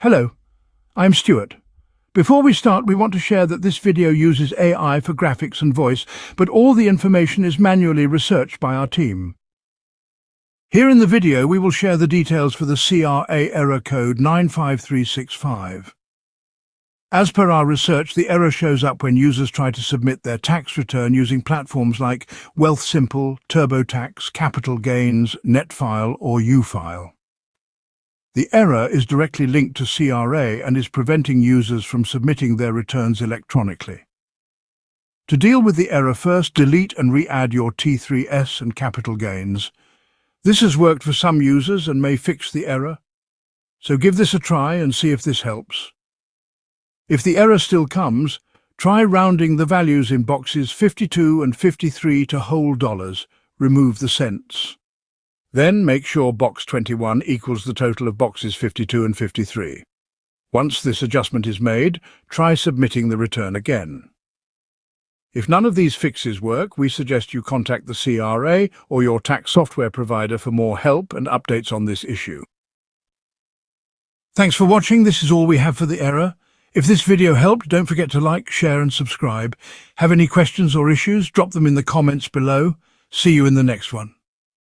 Hello, I'm Stuart. Before we start, we want to share that this video uses AI for graphics and voice, but all the information is manually researched by our team. Here in the video, we will share the details for the CRA error code 95365. As per our research, the error shows up when users try to submit their tax return using platforms like WealthSimple, TurboTax, Capital Gains, Netfile, or Ufile. The error is directly linked to CRA and is preventing users from submitting their returns electronically. To deal with the error, first delete and re-add your T3S and Capital Gains. This has worked for some users and may fix the error, so give this a try and see if this helps. If the error still comes, try rounding the values in boxes 52 and 53 to whole dollars. Remove the cents. Then make sure box 21 equals the total of boxes 52 and 53. Once this adjustment is made, try submitting the return again. If none of these fixes work, we suggest you contact the CRA or your tax software provider for more help and updates on this issue. Thanks for watching. This is all we have for the error. If this video helped, don't forget to like, share and subscribe. Have any questions or issues? Drop them in the comments below. See you in the next one.